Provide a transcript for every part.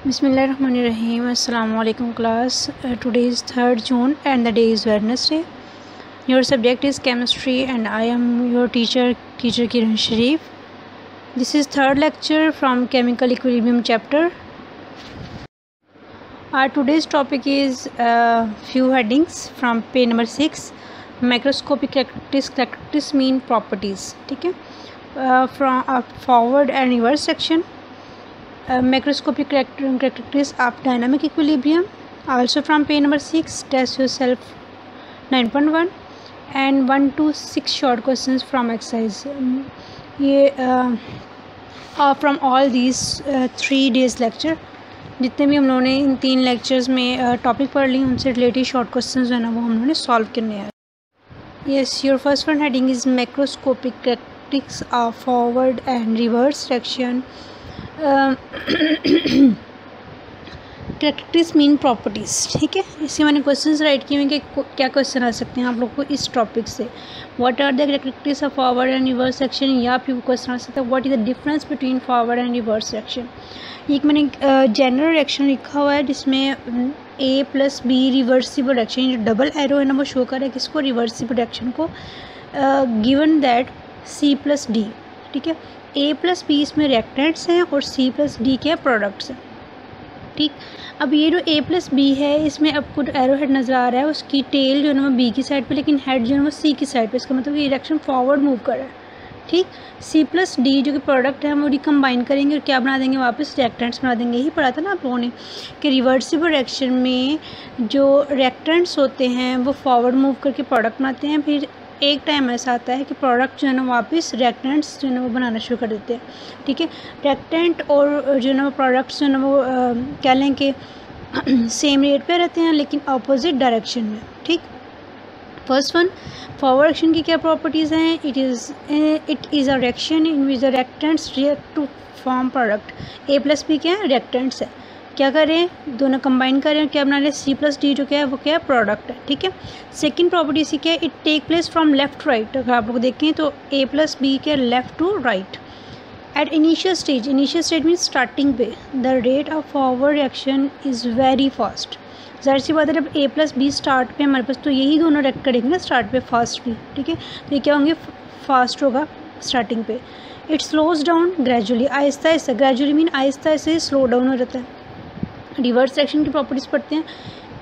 Bismillahirrahmanirrahim. Assalamu alaikum class. Today is 3rd June and the day is Wednesday. Your subject is chemistry and I am your teacher Kiran Sharif. This is third lecture from chemical equilibrium chapter. Our today's topic is few headings from page number 6. Macroscopic characteristics mean properties. ठीक है, from forward and reverse section. Macroscopic characteristics of dynamic equilibrium, also from page number 6. Test yourself 9.1 and 1 to 6 short questions from exercise. ये from all these 3 days lecture, जितने भी हम लोगों ने इन 3 lectures में topic पढ़ ली उनसे रिलेटेड शॉर्ट क्वेश्चंस जो है ना वो हम लोगों ने सॉल्व करने हैं. Yes, your first one heading is macroscopic characteristics of forward and reverse section. Characteristics mean properties. ठीक है, इसके मैंने क्वेश्चंस राइट किए हैं कि क्या क्वेश्चन आ सकते हैं आप लोग को इस टॉपिक से. What are the characteristics of forward and reverse section, या फिर क्वेश्चन आ सकता है what is the difference between forward and reverse section. एक मैंने जनरल रिएक्शन लिखा हुआ है जिसमें A + B रिवर्सिबल रिएक्शन, जो डबल एरो है ना वो शो कर रहा है किसको, रिवर्सिबल रिएक्शन को, गिवन दैट C + D. ठीक है, A + B इसमें रिएक्टेंट्स हैं और C + D के प्रोडक्ट्स हैं. ठीक, अब ये जो A + B है इसमें आपको एरो हेड नज़र आ रहा है, उसकी टेल जो है ना वो B की साइड पे, लेकिन हेड जो है वो C की साइड पे. इसका मतलब ये रिएक्शन फॉरवर्ड मूव कर रहा है. ठीक, C + D जो कि प्रोडक्ट है हम वो रिकम्बाइन करेंगे और क्या बना देंगे, वापस रिएक्टेंट्स बना देंगे. यही पढ़ा था ना आप लोगों ने कि रिवर्सिबल रिएक्शन में जो रिएक्टेंट्स होते हैं वो फॉरवर्ड मूव करके प्रोडक्ट बनाते हैं. फिर एक टाइम ऐसा आता है कि प्रोडक्ट जो है ना वापस रिएक्टेंट्स जो है ना वो बनाना शुरू कर देते हैं. ठीक है, रिएक्टेंट और जो है ना वो प्रोडक्ट्स जो है ना वो कह लें कि सेम रेट पे रहते हैं लेकिन अपोजिट डायरेक्शन में. ठीक, फर्स्ट वन फॉरवर्ड रिएक्शन की क्या प्रॉपर्टीज़ हैं. It is a reaction in which the reactants react to form product. A + B क्या है, रिएक्टेंट्स है. क्या करें, दोनों कंबाइन करें और क्या बना लें, C + D जो क्या है वो क्या है, प्रोडक्ट है. ठीक है, सेकंड प्रॉपर्टी सी क्या है, it take place from left to right. अगर आप लोग देखें तो A + B के left to right. At initial stage means starting पे, the rate of forward reaction is very fast. ज़ाहिर सी बात है जब A + B स्टार्ट पे हमारे पास तो यही दोनों रिएक्ट करेंगे ना स्टार्ट पे फास्ट भी. ठीक है, तो ये क्या होंगे, फास्ट होगा स्टार्टिंग पे. It slows down gradually, Aahista Aahista, gradually mean Aahista Aahista slow down हो जाता है. रिवर्स रिएक्शन की प्रॉपर्टीज़ पढ़ते हैं.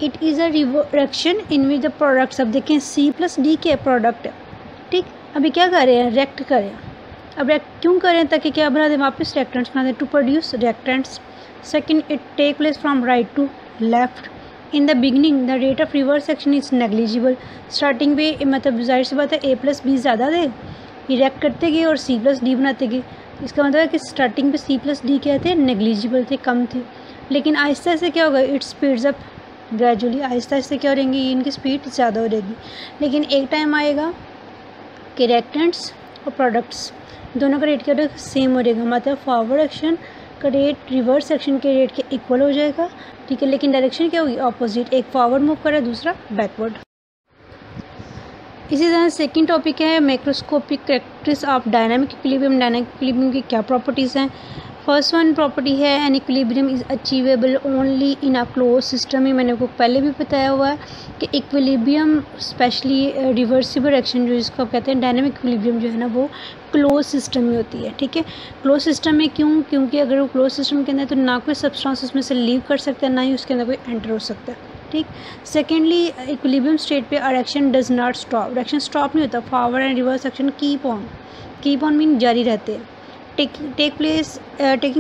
It is a reaction in which the products, अब देखें C + D के प्रोडक्ट है. ठीक, अभी क्या कर रहे हैं, रिएक्ट कर रहे हैं. अब रिएक्ट क्यों कर रहे हैं, ताकि क्या बना दें, वापस रिएक्टेंट्स बना दें, to produce reactants. Second, it take place from right to left. In the beginning the rate of reverse section is negligible. Starting पे मतलब जाहिर सी बात है A + B ज़्यादा थे, ये रिएक्ट करते गए और C + D बनाते गए. इसका मतलब है कि स्टार्टिंग पे C + D क्या थे, नेग्लिजिबल थे, कम थे. लेकिन आहिस्ता आहिस्ता क्या होगा, it speeds up gradually, Aahista Aahista क्या हो रहेंगी, इनकी स्पीड ज़्यादा हो रहेगी. लेकिन एक टाइम आएगा कि रिएक्टेंट्स और प्रोडक्ट्स दोनों का रेट क्या होगा, सेम हो रहेगा. मतलब फॉरवर्ड एक्शन का रेट रिवर्स एक्शन के रेट के इक्वल हो जाएगा. ठीक है, लेकिन डायरेक्शन क्या होगी, अपोजिट. एक फॉरवर्ड मूव कर रहा है, दूसरा बैकवर्ड. इसी तरह सेकंड टॉपिक है macroscopic characteristics of dynamic equilibrium. Dynamic equilibrium की क्या प्रॉपर्टीज़ हैं. फर्स्ट वन प्रॉपर्टी है an equilibrium is achievable only in a close system. ही मैंने आपको पहले भी बताया हुआ है कि इक्विलिब्रियम स्पेशली रिवर्सिबल रिएक्शन जो जिसको कहते हैं डायनामिक इक्विलिब्रियम जो है ना वो क्लोज सिस्टम में होती है. ठीक है, क्लोज सिस्टम में क्यों, क्योंकि अगर वो क्लोज सिस्टम के अंदर तो ना कोई सब्सटेंस उसमें से लीव कर सकता है, ना ही उसके अंदर कोई एंटर हो सकता है. ठीक, सेकेंडली इक्विलिब्रियम स्टेट पे reaction does not stop. Reaction stop नहीं होता. Forward and reverse action keep on mean जारी रहते हैं. Taking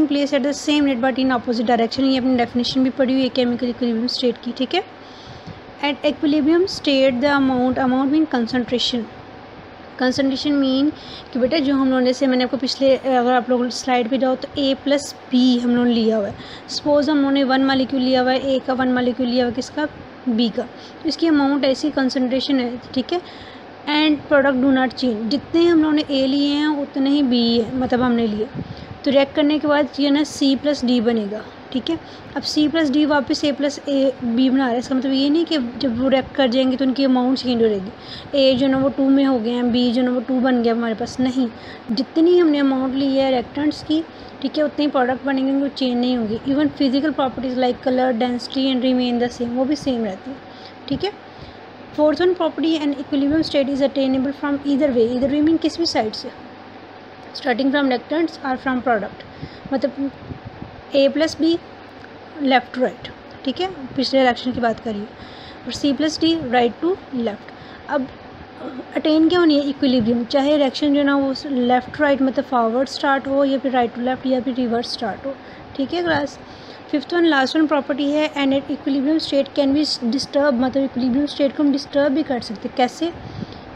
place at the same rate but in opposite direction. ये अपनी डेफिनेशन भी पढ़ी हुई है केमिकल इक्विलिब्रियम स्टेट की. ठीक है, eight equilibrium state the amount mean concentration mean कि बेटा जो हम लोगों ने से मैंने आपको पिछले अगर आप लोग स्लाइड पे जाओ तो A + B हम लोगों ने लिया हुआ है. सपोज हम लोगों ने 1 मालिक्यूल लिया हुआ है, A का 1 मालिक्यूल लिया हुआ है, किसका, B का. तो इसकी अमाउंट ऐसी कंसनट्रेशन है. ठीक है, and product do not change. जितने हम लोगों ने A लिए हैं उतने ही B है, मतलब हमने लिए. तो रिएक्ट करने के बाद ये ना C + D बनेगा. ठीक है। अब C+D वापस A+B बना रहे हैं, इसका मतलब ये नहीं कि जब वो रिएक्ट कर जाएंगे तो उनकी अमाउंट चेंज हो जाएगी, A जो ना वो 2 में हो गए हैं, B जो ना वो 2 बन गया हमारे पास, नहीं, जितनी हमने अमाउंट ली है रिएक्टेंट्स की, ठीक है, उतने ही प्रोडक्ट बनेंगे, वो चेंज नहीं होंगी। Even physical properties like colour, density and remain the same, वो भी सेम रहती है, ठीक है। Fourth one property and equilibrium state is attainable from either way mean किस भी साइड से, स्टार्टिंग फ्रॉम रिएक्टेंट्स और फ्रॉम प्रोडक्ट, मतलब A+B लेफ़्ट टू राइट, ठीक है, पिछले रिएक्शन की बात करिए, और C+D राइट टू लेफ़्ट। अब अटेन क्या होनी है, इक्विलिब्रियम, चाहे रिएक्शन जो ना वो लेफ़्ट राइट मतलब फॉरवर्ड स्टार्ट हो या फिर राइट टू लेफ़्ट या फिर रिवर्स स्टार्ट हो, ठीक है class. Fifth one last one property है and at equilibrium state can be disturb, मतलब इक्विलिब्रियम स्टेट को हम डिस्टर्ब भी कर सकते हैं, कैसे,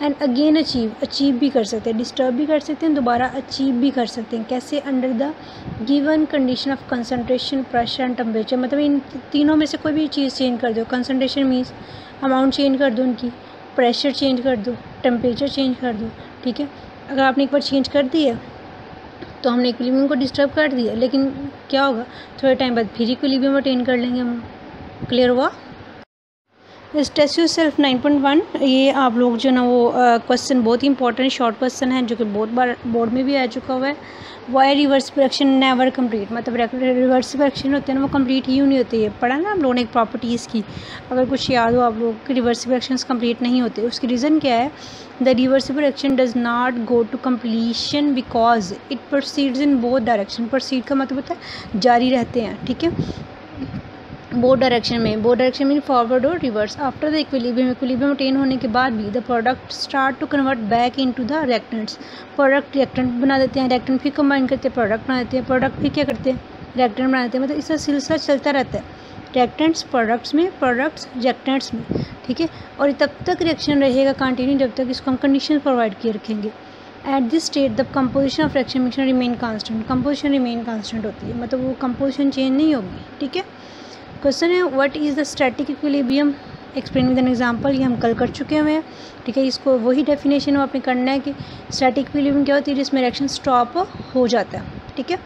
एंड अगेन अचीव भी कर सकते हैं, डिस्टर्ब भी कर सकते हैं, दोबारा अचीव भी कर सकते हैं, कैसे, under the given condition of concentration, pressure and temperature, मतलब इन तीनों में से कोई भी चीज़ चेंज कर दो, कंसनट्रेशन मीन्स अमाउंट चेंज कर दो उनकी, प्रेशर चेंज कर दो, टेम्परेचर चेंज कर दो, ठीक है। अगर आपने एक बार चेंज कर दिया तो हमने इक्विलिब्रियम को डिस्टर्ब कर दिया, लेकिन क्या होगा, थोड़े टाइम बाद फिर इक्विलिब्रियम अटेन कर लेंगे हम। क्लियर हुआ। टेस्ट योरसेल्फ 9.1, ये आप लोग जो ना वो क्वेश्चन बहुत ही इंपॉर्टेंट शॉर्ट क्वेश्चन है जो कि बहुत बार बोर्ड में भी आ चुका हुआ है। Why reversible reaction never complete, मतलब रिवर्सिबल रिएक्शन होते हैं ना वो कंप्लीट ही नहीं होते, ये पढ़ा ना हम लोगों ने एक प्रॉपर्टीज़ की, अगर कुछ याद हो आप लोग कि रिवर्सिबल रिएक्शंस कंप्लीट नहीं होते, उसकी रीज़न क्या है, the reversible reaction does not go to completion because it proceeds in both direction, proceed का मतलब होता है जारी रहते हैं, ठीक है, बोथ डायरेक्शन में फॉरवर्ड और reverse. After the equilibrium attain होने के बाद भी the product start to convert back into the reactants, product reactant बना देते हैं, रिएक्टेंट फिर कंबाइन करते हैं, प्रोडक्ट बना देते हैं, प्रोडक्ट फिर क्या करते हैं, रिएक्टेंट बना देते हैं, मतलब इसका सिलसिला चलता रहता है, रिएक्टेंट्स प्रोडक्ट्स में, प्रोडक्ट्स रिएक्टेंट्स में, ठीक है। और तब तक रिएक्शन रहेगा कंटिन्यू जब तक इसको हम कंडीशन प्रोवाइड किए रखेंगे। At this state the composition of reaction mixture remain constant, composition remain constant होती है, मतलब वो कंपोजिशन चेंज नहीं होगी, ठीक है। क्वेश्चन है what is the static equilibrium, explain with an example, ये हम कल कर चुके हुए हैं, ठीक है। इसको वही डेफिनेशन आपने करना है कि स्टैटिक इक्विलिब्रियम क्या होती है, जिसमें रिएक्शन स्टॉप हो जाता है, ठीक है,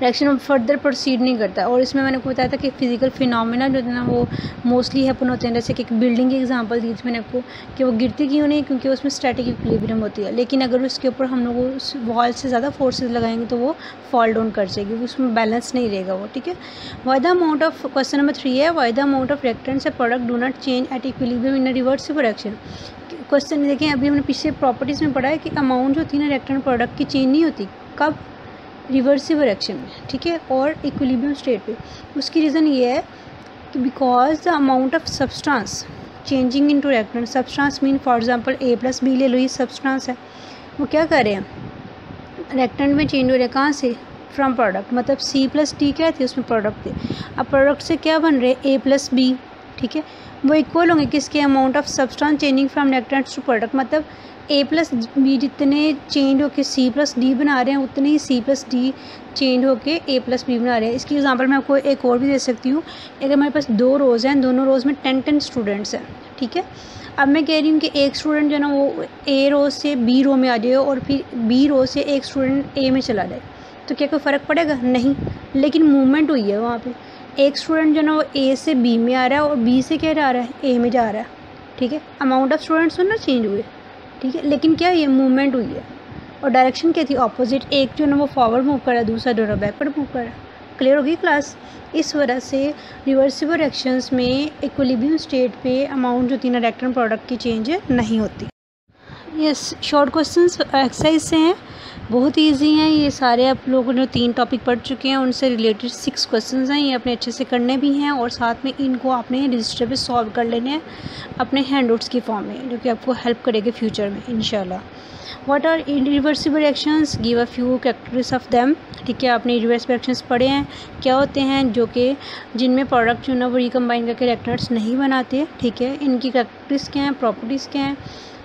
रिएक्शन फर्दर प्रोसीड नहीं करता। और इसमें मैंने आपको बताया था कि फिजिकल फिनोमेना जो है ना वो मोस्टली हैपन होते हैं, जैसे कि एक बिल्डिंग की एग्जांपल दी थी मैंने आपको कि वो गिरती क्यों नहीं, क्योंकि उसमें स्टैटिक इक्विलिब्रियम होती है, लेकिन अगर उसके ऊपर हम लोग उस वॉल से ज़्यादा फोर्सेज लगाएंगे तो वो फॉल डाउन कर जाएगी, उसमें बैलेंस नहीं रहेगा वो, ठीक है। Why the amount of, question number 3 है, why the amount of reactants A product do not change at equilibrium in a reversible reaction. Question देखें, अभी हमने पिछले प्रॉपर्टीज़ में पढ़ा है कि अमाउंट जो होती है ना रिएक्टेंट प्रोडक्ट की चेंज नहीं होती, कब, रिवर्सिबल रिएक्शन में, ठीक है, और इक्विलिब्रियम स्टेट पे। उसकी रीज़न ये है कि because the amount of substance changing into reactant, substance mean for example A+B ले लो, ये सब्सटेंस है, वो क्या कर रहे हैं, रिएक्टेंट में चेंज हो रहा है, कहाँ से, फ्रॉम प्रोडक्ट, मतलब C+D क्या थे उसमें प्रोडक्ट थे, अब प्रोडक्ट से क्या बन रहे हैं, A+B, ठीक है, वो इक्वल होंगे किसके, amount of substance changing from reactants to product, मतलब A+B जितने चेंज होके C+D बना रहे हैं उतने ही C+D चेंज होके A+B बना रहे हैं। इसकी एग्जांपल मैं आपको एक और भी दे सकती हूँ, अगर हमारे पास 2 रोज़ हैं, दोनों रोज़ में 10 स्टूडेंट्स हैं, ठीक है। अब मैं कह रही हूँ कि एक स्टूडेंट जो ना वो A रो से B रो में आ जाए और फिर B रो से एक स्टूडेंट A में चला जाए, तो क्या कोई फ़र्क पड़ेगा, नहीं, लेकिन मूवमेंट हुई है वहाँ पर, एक स्टूडेंट जो ना वो A से B में आ रहा है और B से क्या जा रहा है, A में जा रहा है, ठीक है, अमाउंट ऑफ स्टूडेंट्स ना चेंज हुए, ठीक है, लेकिन क्या ये मूवमेंट हुई है और डायरेक्शन क्या थी, ऑपोजिट, एक जो ना वो फॉरवर्ड मूव कर रहा है, दूसरा जो है बैकवर्ड मूव कर रहा है। क्लियर होगी क्लास। इस वजह से रिवर्सिबल रिएक्शंस में इक्विलिब्रियम स्टेट पे अमाउंट जो थी ना रिएक्टेंट प्रोडक्ट की चेंज नहीं होती। यस, शॉर्ट क्वेश्चंस एक्सरसाइज से हैं, बहुत इजी हैं ये सारे, आप लोगों ने 3 टॉपिक पढ़ चुके हैं, उनसे रिलेटेड 6 क्वेश्चंस हैं, ये अपने अच्छे से करने भी हैं और साथ में इनको आपने रजिस्टर पे सॉल्व कर लेने हैं अपने हैंडआउट्स की फॉर्म में, जो कि आपको हेल्प करेगी फ्यूचर में इंशाल्लाह। What are irreversible reactions, give a few characteristics of them, ठीक है, आपने इरिवर्सिबल रिएक्शंस पढ़े हैं, क्या होते हैं जो कि जिनमें प्रोडक्ट जो ना वो रिकम्बाइन करके रिएक्टेंट्स नहीं बनाते, ठीक है, इनकी कैरेक्टरिस्टिक्स क्या हैं, प्रॉपर्टीज़ क्या हैं,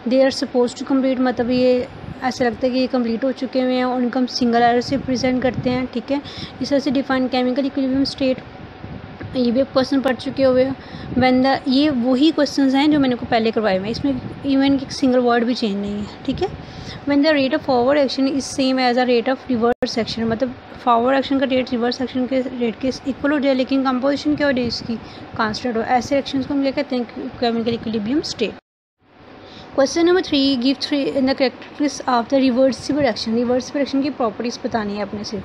they are suppose to complete, मतलब ये ऐसा लगता है कि ये कंप्लीट हो चुके हुए हैं और उनको हम सिंगल एरर से प्रेजेंट करते हैं, ठीक है। इस तरह से डिफाइन केमिकल इक्विलिब्रियम स्टेट, ये भी क्वेश्चन पढ़ चुके हुए हो। व्हेन द, ये वही क्वेश्चंस हैं जो मैंने को पहले करवाए हुए हैं, इसमें इवन एक सिंगल वर्ड भी चेंज नहीं है, ठीक है। When the rate of forward action is same as a rate of reverse action, मतलब फॉरवर्ड एक्शन का रेट रिवर्स एक्शन के रेट के इक्वल हो जाए लेकिन कंपोजिशन क्या हो जाए इसकी कांस्टेंट हो, ऐसे एक्शंस को हम क्या कहते हैं, chemical equilibrium state. Question number 3, give 3 in the characteristics of the reversible action. Reversible action की प्रॉपर्टीज़ बतानी है अपने सिर्फ,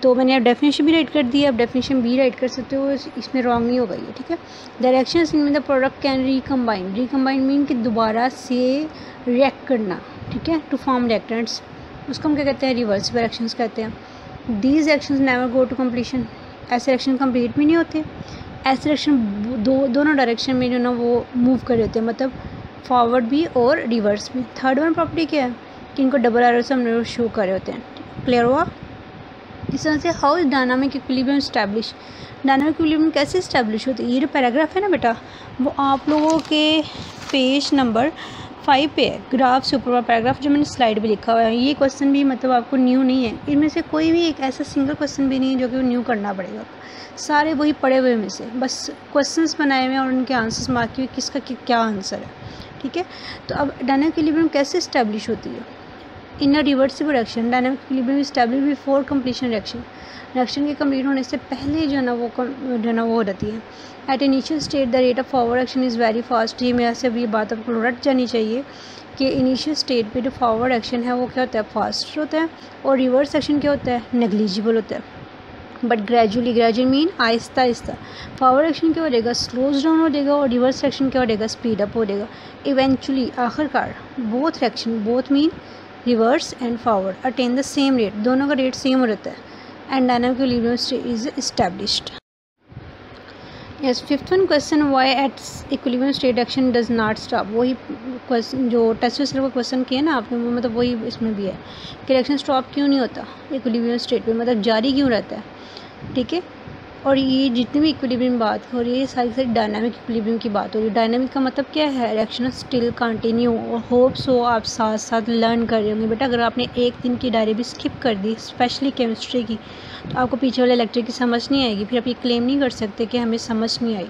तो मैंने अब डेफिनेशन भी राइट कर दी है, अब डेफिनेशन भी राइट कर सकते हो, इसमें रॉन्ग नहीं होगा ये, ठीक है। The reactions in the product can recombine, recombine mean कि दोबारा से रिएक्ट करना, ठीक है, टू फॉर्म रिएक्टेंट्स, उसको हम क्या कहते हैं, रिवर्सिबल एक्शंस कहते हैं। These actions never go to completion, ऐसे एक्शन कंप्लीट भी नहीं होते, ऐसे एक्शन दोनों डायरेक्शन में जो ना वो मूव कर रहे होते हैं, मतलब फॉरवर्ड भी और रिवर्स भी। थर्ड वन प्रॉपर्टी क्या है कि इनको डबल एरो से हम शो कर रहे होते हैं, क्लियर हुआ। इस तरह से how is dynamic equilibrium establish, dynamic equilibrium कैसे इस्टेब्लिश होती है। ये जो पैराग्राफ है ना बेटा, वो आप लोगों के पेज नंबर 5 पे है, ग्राफ से ऊपर पैराग्राफ जो मैंने स्लाइड पे लिखा हुआ है। ये क्वेश्चन भी मतलब आपको न्यू नहीं है, इनमें से कोई भी एक ऐसा सिंगल क्वेश्चन भी नहीं है जो कि वो न्यू करना पड़ेगा, सारे वही पढ़े हुए में से बस क्वेश्चंस बनाए हुए हैं और उनके आंसर्स मार्क किए किसका क्या आंसर है, ठीक है। तो अब डायनामिक इक्विलिब्रियम कैसे इस्टेब्लिश होती है। In a reversible reaction dynamic equilibrium establish before completion reaction, reaction के कंप्लीट होने से पहले जो ना वो हो जाती है। At initial state the rate of forward action is very fast, ये मेरे से अब ये बात आपको रट जानी चाहिए कि इनिशियल स्टेट पे जो फॉरवर्ड एक्शन है वो क्या होता है, फास्ट होता है, और रिवर्स एक्शन क्या होता है, नेग्लिजिबल होता है। But gradually, gradual mean Aahista Aahista, forward action क्या हो जाएगा, स्लोज डाउन हो जाएगा, और रिवर्स एक्शन क्या हो जाएगा, स्पीड अप हो जाएगा। इवेंचुअली आखिरकार both reaction, both mean reverse and forward, attain the same rate, दोनों का रेट सेम हो जाता है, and dynamic equilibrium is established. Yes, fifth one question, why at equilibrium state action does not stop. वही question जो test में का question किया ना आपने, वो मतलब वही इसमें भी है कि रिएक्शन स्टॉप क्यों नहीं होता इक्विलिब्रियम स्टेट पे, मतलब जारी क्यों रहता है, ठीक है। और ये जितनी भी इक्विलिब्रियम बात हो रही है, सारी डायनामिक इक्विलिब्रियम की बात हो रही है। डायनामिक का मतलब क्या है, रिएक्शन स्टिल कंटिन्यू, और होप्स हो आप साथ साथ लर्न कर रहे होंगे बेटा। अगर आपने एक दिन की डायरी भी स्किप कर दी, स्पेशली केमिस्ट्री की, तो आपको पीछे वाले लेक्चर की समझ नहीं आएगी, फिर आप ये क्लेम नहीं कर सकते कि हमें समझ नहीं आई,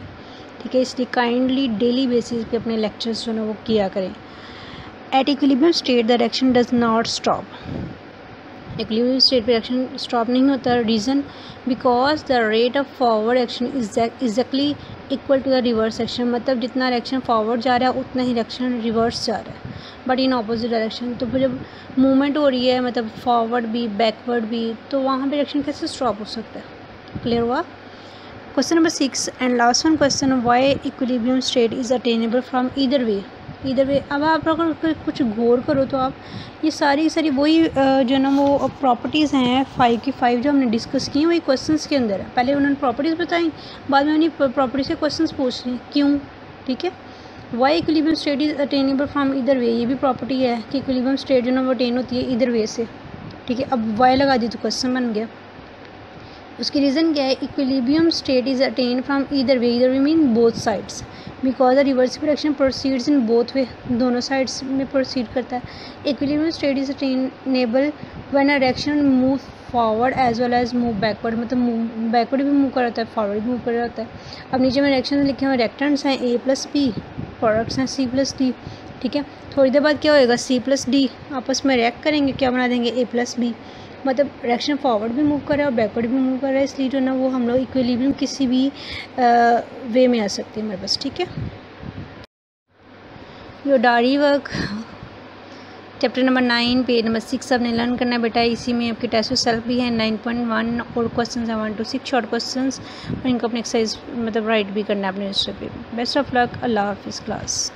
ठीक है। इसलिए काइंडली डेली बेसिस पे अपने लेक्चर्स जो है वो किया करें। At equilibrium state the reaction does not stop, equilibrium state पे रिएक्शन स्टॉप नहीं होता। Reason, because the rate of forward action is exactly equal to the reverse action, मतलब जितना रिएक्शन फॉरवर्ड जा रहा है उतना ही रिएक्शन रिवर्स जा रहा है, बट इन ऑपोजिट डायरेक्शन। तो फिर जब मूवमेंट हो रही है, मतलब फॉरवर्ड भी बैकवर्ड भी, तो वहाँ पे रिएक्शन कैसे स्टॉप हो सकता है, क्लियर हुआ। Question number 6 and last one question, why equilibrium state is attainable from either way, either way. अब आप अगर कुछ गौर करो तो आप ये सारी वही जो ना वो प्रॉपर्टीज़ हैं 5 की 5 जो हमने डिस्कस की वही क्वेश्चंस के अंदर है। पहले उन्होंने प्रॉपर्टीज़ बताई, बाद में उन्हें प्रॉपर्टी से क्वेश्चंस पूछ रहे हैं क्यों, ठीक है। Why equilibrium state is attainable from either way, ये भी प्रॉपर्टी है कि इक्विलिब्रियम स्टेट जो ना वो अटेन होती है इधर वे से, ठीक है। अब वाई लगा दी तो क्वेश्चन बन गया। उसकी रीज़न क्या है, equilibrium state is attain from either way mean both sides, because the reversible action proceeds in both way, दोनों साइड्स में प्रोसीड करता है। Equilibrium state is attainable when a reaction move forward as well as move backward, मतलब backward भी move कर रहा है, forward भी मूव कर रहा है। अब नीचे में रिएक्शन लिखे हुए रिएक्टेंट्स हैं A+B, प्रोडक्ट्स हैं C+D, ठीक है। थोड़ी देर बाद क्या होएगा, C+D आपस में रिएक्ट करेंगे, क्या बना देंगे A+B, मतलब रिएक्शन फॉरवर्ड भी मूव कर रहा है और बैकवर्ड भी मूव कर रहा है, इसलिए जो ना वो हम लोग इक्विलिब्रियम किसी भी वे में आ सकते हैं हमारे पास, ठीक है। Your diary work chapter number 9 page number 6 आपने लर्न करना है बेटा। इसी में आपके टेस्ट सेल्फ भी है 9.1 और क्वेश्चन है 1 to 6 शॉर्ट क्वेश्चन, और इनको अपने एक्सरसाइज मतलब राइट भी करना है अपने रजिस्टर पे। बेस्ट ऑफ लक, अल्लाह हाफिज़ क्लास।